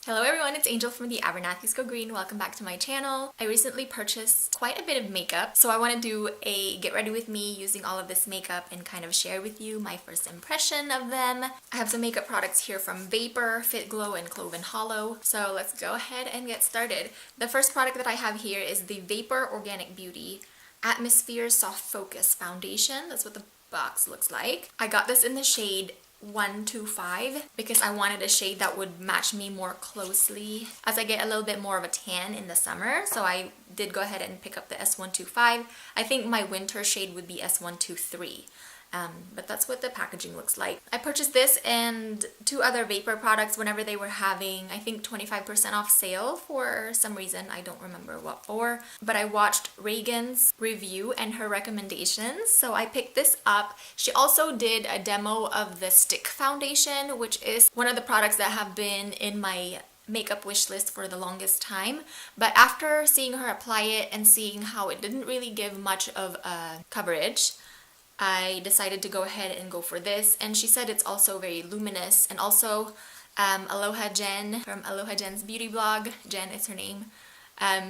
Hello everyone, it's Angel from the Abernathy's Go Green. Welcome back to my channel. I recently purchased quite a bit of makeup, so I want to do a get ready with me using all of this makeup and kind of share with you my first impression of them. I have some makeup products here from Vapour, Fitglow, and Clove and Hallow, so let's go ahead and get started. The first product that I have here is the Vapour Organic Beauty Atmosphere Soft Focus Foundation. That's what the box looks like. I got this in the shade 125 because I wanted a shade that would match me more closely as I get a little bit more of a tan in the summer, so I did go ahead and pick up the S125. I think my winter shade would be S123. But that's what the packaging looks like. I purchased this and two other Vapour products whenever they were having, I think, 25% off sale for some reason. I don't remember what for. But I watched Reagan's review and her recommendations, so I picked this up. She also did a demo of the stick foundation, which is one of the products that have been in my makeup wish list for the longest time. But after seeing her apply it and seeing how it didn't really give much of a coverage, I decided to go ahead and go for this, and she said it's also very luminous. And also Aloha Jen from Aloha Jen's beauty blog, Jen is her name,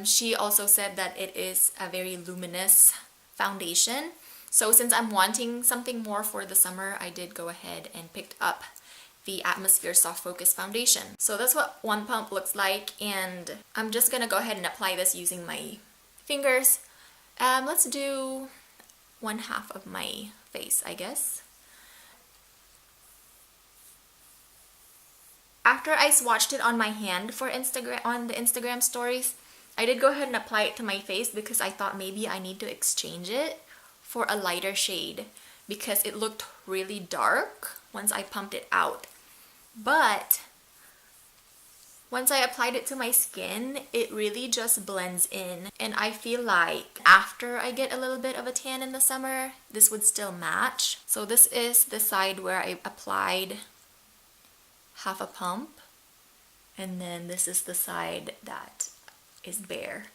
she also said that it is a very luminous foundation. So since I'm wanting something more for the summer, I did go ahead and picked up the Atmosphere Soft Focus Foundation. So that's what one pump looks like, and I'm just gonna go ahead and apply this using my fingers. Let's do one half of my face, I guess. After I swatched it on my hand for Instagram, on the Instagram stories, I did go ahead and apply it to my face because I thought maybe I need to exchange it for a lighter shade because it looked really dark once I pumped it out. But once I applied it to my skin, it really just blends in, and I feel like after I get a little bit of a tan in the summer, this would still match. So this is the side where I applied half a pump, and then this is the side that is bare.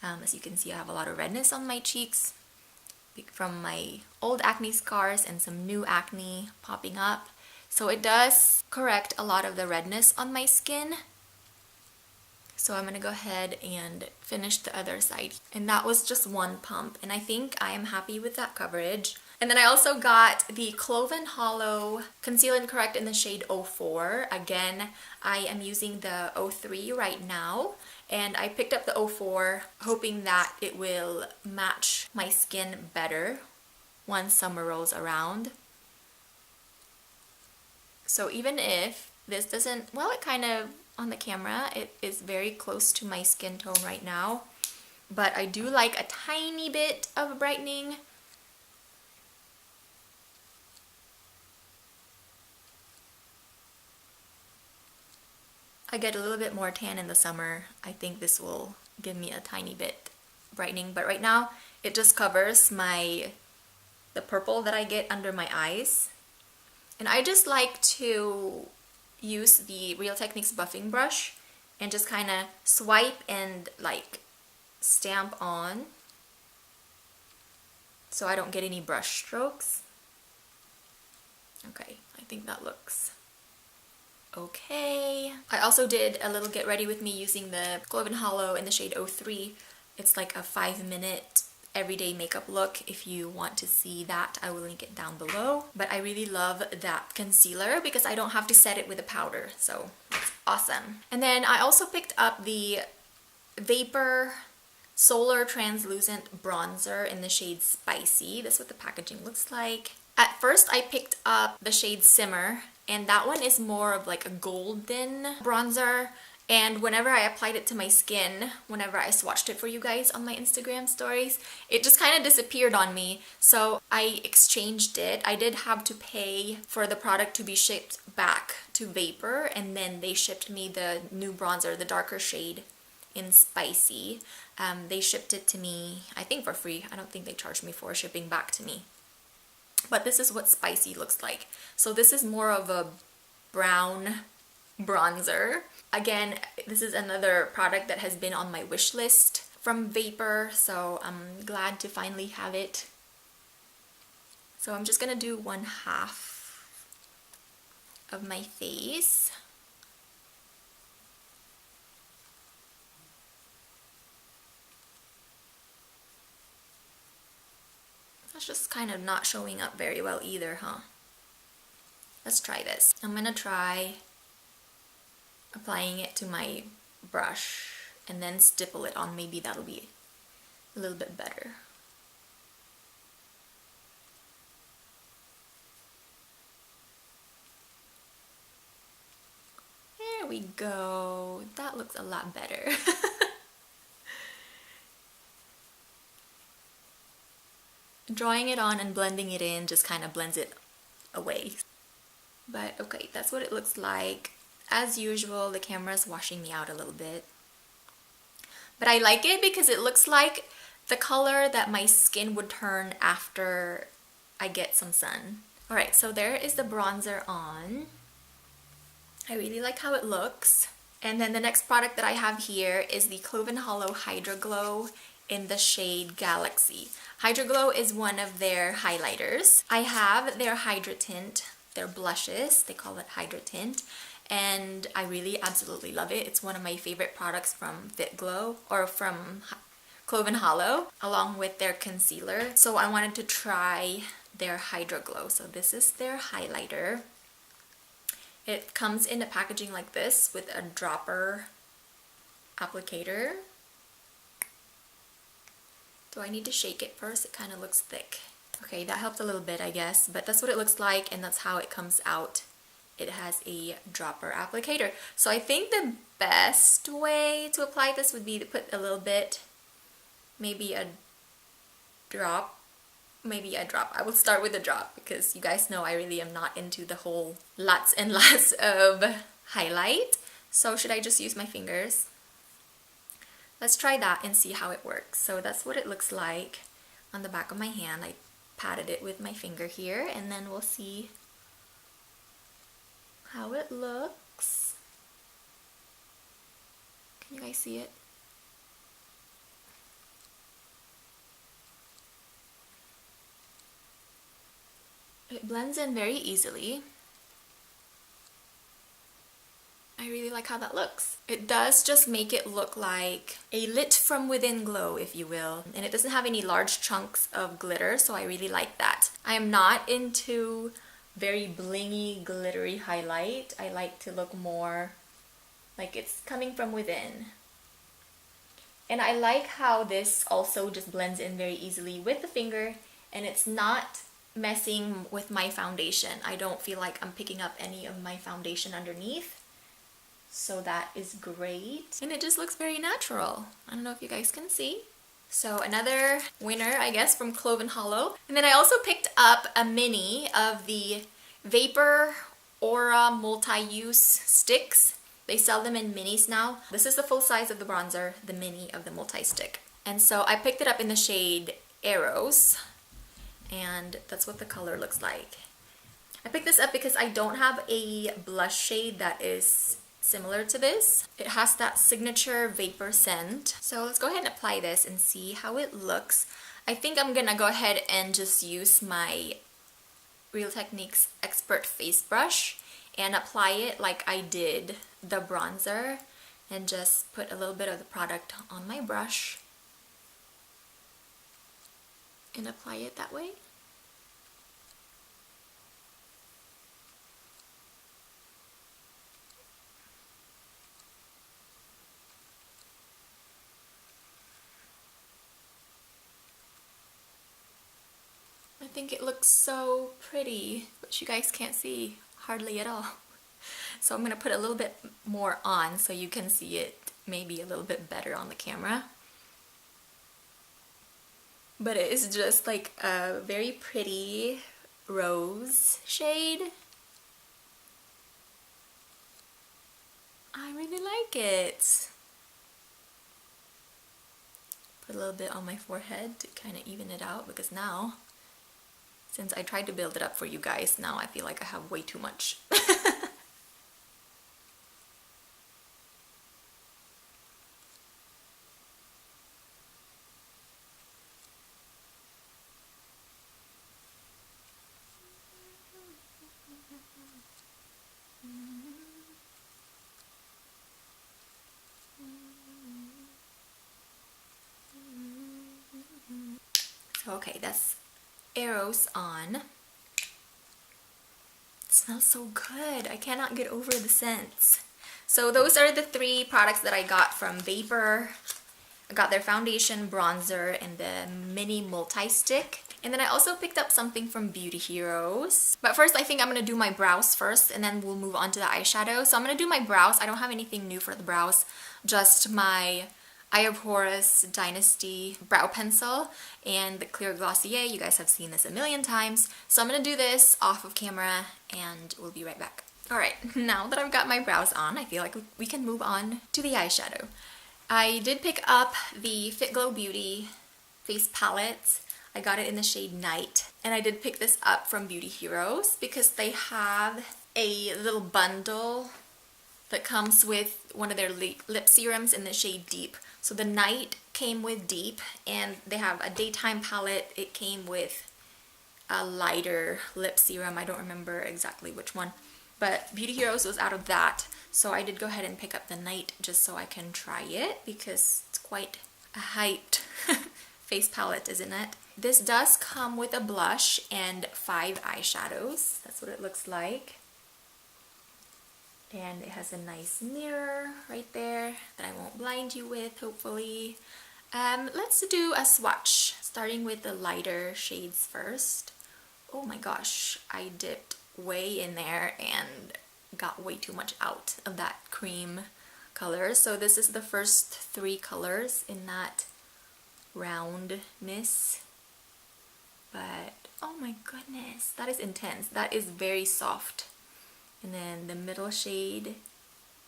As you can see, I have a lot of redness on my cheeks from my old acne scars and some new acne popping up. So it does correct a lot of the redness on my skin. So I'm going to go ahead and finish the other side. And that was just one pump, and I think I am happy with that coverage. And then I also got the Clove and Hallow Conceal and Correct in the shade 04. Again, I am using the 03 right now, and I picked up the 04 hoping that it will match my skin better once summer rolls around. So even if this doesn't, well, it kind of, on the camera, it is very close to my skin tone right now, but I do like a tiny bit of brightening. I get a little bit more tan in the summer. I think this will give me a tiny bit brightening, but right now it just covers the purple that I get under my eyes. And I just like to use the Real Techniques buffing brush and just kind of swipe and like stamp on so I don't get any brush strokes. Okay, I think that looks okay. I also did a little get ready with me using the Clove and Hallow in the shade 03. It's like a 5-minute everyday makeup look. If you want to see that, I will link it down below. But I really love that concealer because I don't have to set it with a powder, so it's awesome. And then I also picked up the Vapour Solar Translucent Bronzer in the shade Spicy. That's what the packaging looks like. At first I picked up the shade Simmer, and that one is more of like a golden bronzer. And whenever I applied it to my skin, whenever I swatched it for you guys on my Instagram stories, it just kind of disappeared on me. So I exchanged it. I did have to pay for the product to be shipped back to Vapour, and then they shipped me the new bronzer, the darker shade in Spicy. They shipped it to me, I think, for free. I don't think they charged me for shipping back to me. But this is what Spicy looks like. So this is more of a brown bronzer. Again, this is another product that has been on my wish list from Vapour, so I'm glad to finally have it. So I'm just gonna do one half of my face. That's just kind of not showing up very well either, huh? Let's try this. I'm gonna try applying it to my brush and then stipple it on. Maybe that'll be a little bit better. There we go. That looks a lot better. Drawing it on and blending it in just kind of blends it away. But okay, that's what it looks like. As usual, the camera's washing me out a little bit. But I like it because it looks like the color that my skin would turn after I get some sun. Alright, so there is the bronzer on. I really like how it looks. And then the next product that I have here is the Clove and Hallow Hydraglow in the shade Galaxy. Hydraglow is one of their highlighters. I have their Hydra Tint, their blushes, they call it Hydra Tint, and I really absolutely love it. It's one of my favorite products from Fitglow, or from Clove and Hallow, along with their concealer. So I wanted to try their Hydraglow. So this is their highlighter. It comes in a packaging like this with a dropper applicator. Do I need to shake it first? It kind of looks thick. Okay, that helped a little bit, I guess, but that's what it looks like, and that's how it comes out. It has a dropper applicator. So I think the best way to apply this would be to put a little bit, maybe a drop. I will start with a drop because you guys know I really am not into the whole lots and lots of highlight. So should I just use my fingers? Let's try that and see how it works. So that's what it looks like on the back of my hand. I patted it with my finger here, and then we'll see how it looks. Can you guys see it? It blends in very easily. I really like how that looks. It does just make it look like a lit from within glow, if you will. And it doesn't have any large chunks of glitter, so I really like that. I am not into very blingy, glittery highlight. I like to look more like it's coming from within. And I like how this also just blends in very easily with the finger, and it's not messing with my foundation. I don't feel like I'm picking up any of my foundation underneath. So that is great. And it just looks very natural. I don't know if you guys can see. So another winner, I guess, from Clove and Hallow. And then I also picked up a mini of the Vapour Aura multi-use sticks. They sell them in minis now. This is the full size of the bronzer, the mini of the multi-stick. And so I picked it up in the shade Eros. And that's what the color looks like. I picked this up because I don't have a blush shade that is similar to this. It has that signature Vapour scent. So let's go ahead and apply this and see how it looks. I think I'm gonna go ahead and just use my Real Techniques Expert Face Brush and apply it like I did the bronzer, and just put a little bit of the product on my brush and apply it that way. I think it looks so pretty, but you guys can't see hardly at all. So I'm going to put a little bit more on so you can see it maybe a little bit better on the camera. But it is just like a very pretty rose shade. I really like it. Put a little bit on my forehead to kind of even it out, because now, since I tried to build it up for you guys, now I feel like I have way too much. Okay, that's Eros on. It smells so good. I cannot get over the scents. So those are the 3 products that I got from Vapour. I got their foundation, bronzer, and the mini multi-stick. And then I also picked up something from Beauty Heroes. But first, I think I'm going to do my brows first, and then we'll move on to the eyeshadow. So I'm going to do my brows. I don't have anything new for the brows. Just my Eros Dynasty brow pencil and the clear Glossier. You guys have seen this a million times. So I'm going to do this off of camera, and we'll be right back. Alright, now that I've got my brows on, I feel like we can move on to the eyeshadow. I did pick up the Fitglow Beauty face palette. I got it in the shade Night, and I did pick this up from Beauty Heroes because they have a little bundle that comes with one of their lip serums in the shade Deep. So the Night came with Deep, and they have a daytime palette. It came with a lighter lip serum. I don't remember exactly which one, but Beauty Heroes was out of that. So I did go ahead and pick up the Night just so I can try it because it's quite a hyped face palette, isn't it? This does come with a blush and 5 eyeshadows. That's what it looks like. And it has a nice mirror right there that I won't blind you with, hopefully. Let's do a swatch, starting with the lighter shades first. Oh my gosh, I dipped way in there and got way too much out of that cream color. So this is the first 3 colors in that roundness. But oh my goodness, that is intense. That is very soft. And then the middle shade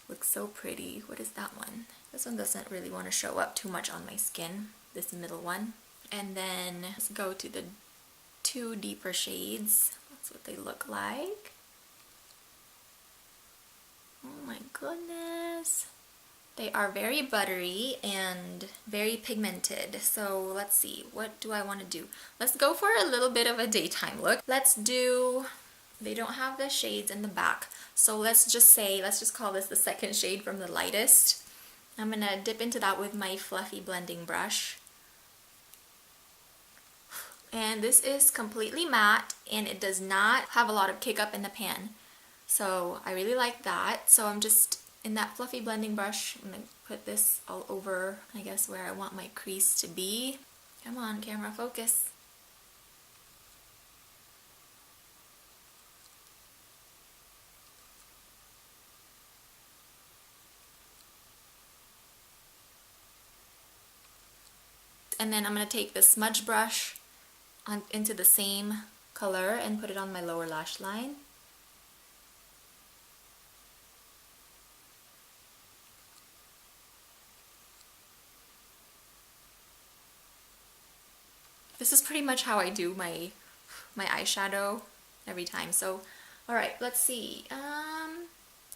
looks so pretty. What is that one? This one doesn't really want to show up too much on my skin, this middle one. And then let's go to the 2 deeper shades. That's what they look like. Oh my goodness. They are very buttery and very pigmented. So let's see, what do I want to do? Let's go for a little bit of a daytime look. They don't have the shades in the back. So let's just call this the second shade from the lightest. I'm gonna dip into that with my fluffy blending brush. And this is completely matte, and it does not have a lot of kick up in the pan. So I really like that. So I'm just, in that fluffy blending brush, I'm gonna put this all over, I guess, where I want my crease to be. Come on, camera, focus. And then I'm gonna take the smudge brush into the same color and put it on my lower lash line. This is pretty much how I do my eyeshadow every time. So, alright, let's see. I'm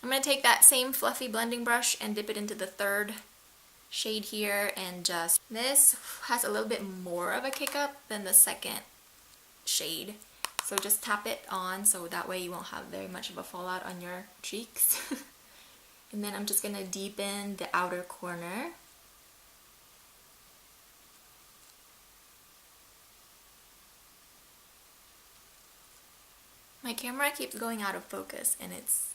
going to take that same fluffy blending brush and dip it into the 3rd shade here, and just, this has a little bit more of a kick up than the 2nd shade. So just tap it on so that way you won't have very much of a fallout on your cheeks. And then I'm just going to deepen the outer corner. My camera keeps going out of focus and it's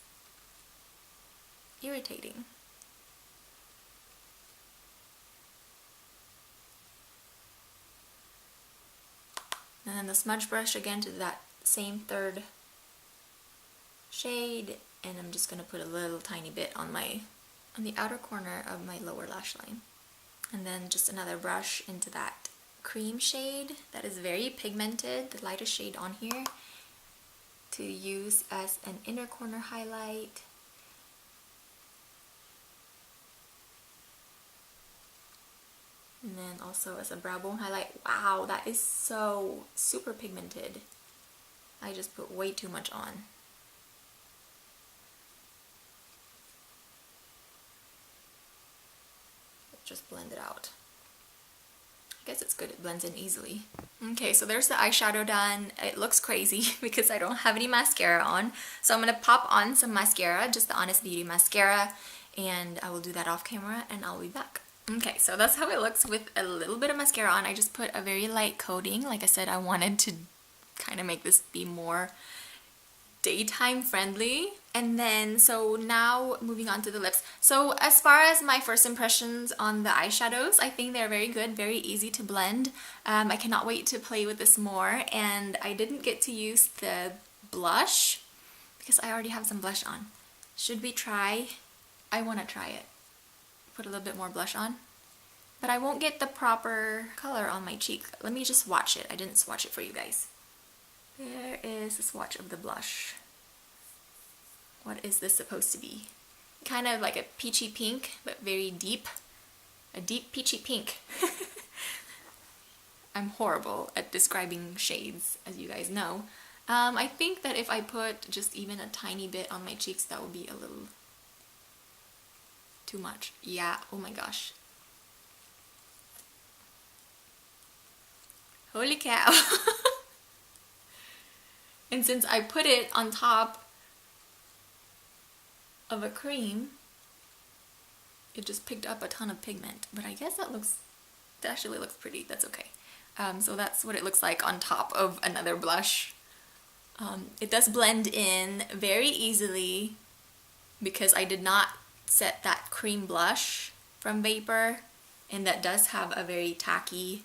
irritating. And then the smudge brush again to that same 3rd shade, and I'm just going to put a little tiny bit on the outer corner of my lower lash line. And then just another brush into that cream shade that is very pigmented, the lightest shade on here, to use as an inner corner highlight. And then also as a brow bone highlight. Wow, that is so super pigmented. I just put way too much on. Just blend it out. I guess it's good, it blends in easily. Okay, so there's the eyeshadow done. It looks crazy because I don't have any mascara on. So I'm going to pop on some mascara, just the Honest Beauty mascara, and I will do that off camera and I'll be back. Okay, so that's how it looks with a little bit of mascara on. I just put a very light coating. Like I said, I wanted to kind of make this be more daytime friendly. And then, so now moving on to the lips. So as far as my first impressions on the eyeshadows, I think they're very good, very easy to blend. I cannot wait to play with this more. And I didn't get to use the blush because I already have some blush on. Should we try? I want to try it. Put a little bit more blush on. But I won't get the proper color on my cheek. Let me just swatch it. I didn't swatch it for you guys. There is a swatch of the blush. What is this supposed to be? Kind of like a peachy pink, but very deep. A deep peachy pink. I'm horrible at describing shades, as you guys know. I think that if I put just even a tiny bit on my cheeks, that would be a little too much. Yeah, oh my gosh. Holy cow. And since I put it on top of a cream, it just picked up a ton of pigment. But I guess that actually looks pretty. That's okay. So that's what it looks like on top of another blush. It does blend in very easily because I did not set that cream blush from Vapour, and that does have a very tacky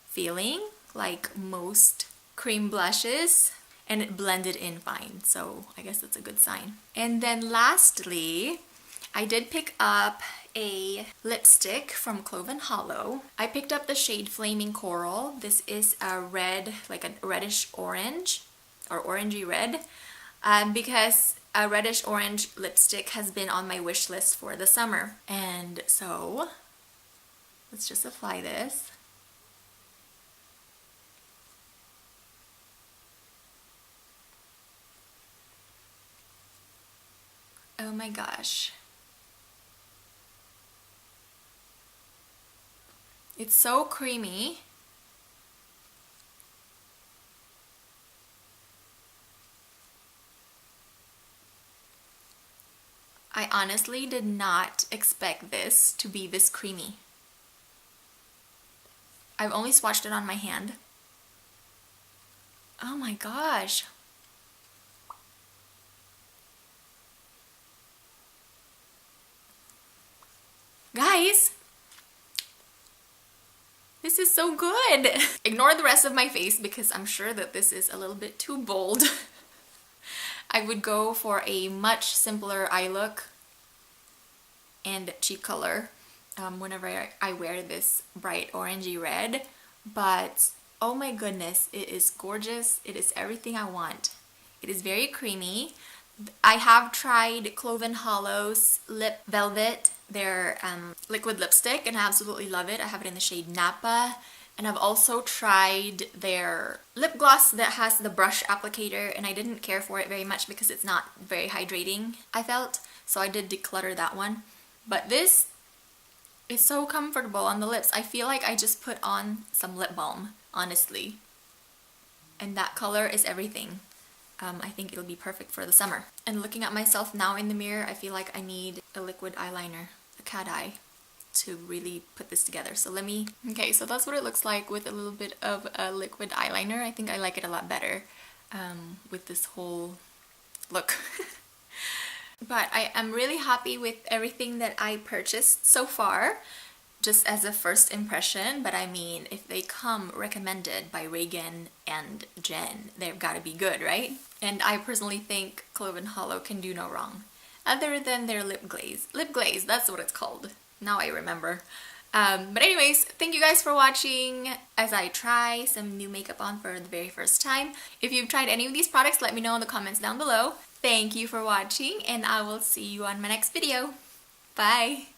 feeling like most cream blushes, and it blended in fine, so I guess that's a good sign. And then lastly, I did pick up a lipstick from Clove and Hallow. I picked up the shade Flaming Coral. This is a red, like a reddish orange or orangey red, because a reddish orange lipstick has been on my wish list for the summer. And so let's just apply this. Oh my gosh. It's so creamy. I honestly did not expect this to be this creamy. I've only swatched it on my hand. Oh my gosh. Guys, this is so good. Ignore the rest of my face because I'm sure that this is a little bit too bold. I would go for a much simpler eye look and cheek color whenever I wear this bright orangey red, but oh my goodness, it is gorgeous. It is everything I want. It is very creamy. I have tried Clove and Hallow's Lip Velvet, their liquid lipstick, and I absolutely love it. I have it in the shade Napa. And I've also tried their lip gloss that has the brush applicator, and I didn't care for it very much because it's not very hydrating, I felt. So I did declutter that one. But this is so comfortable on the lips. I feel like I just put on some lip balm, honestly. And that color is everything. I think it'll be perfect for the summer. And looking at myself now in the mirror, I feel like I need a liquid eyeliner, a cat eye, to really put this together. So let me... Okay, so that's what it looks like with a little bit of a liquid eyeliner. I think I like it a lot better with this whole look. But I am really happy with everything that I purchased so far, just as a first impression. But I mean, if they come recommended by Reagan and Jen, they've got to be good, right? And I personally think Clove and Hallow can do no wrong, other than their lip glaze. Lip glaze, that's what it's called. Now I remember. But anyways, thank you guys for watching as I try some new makeup on for the very first time. If you've tried any of these products, let me know in the comments down below. Thank you for watching, and I will see you on my next video. Bye!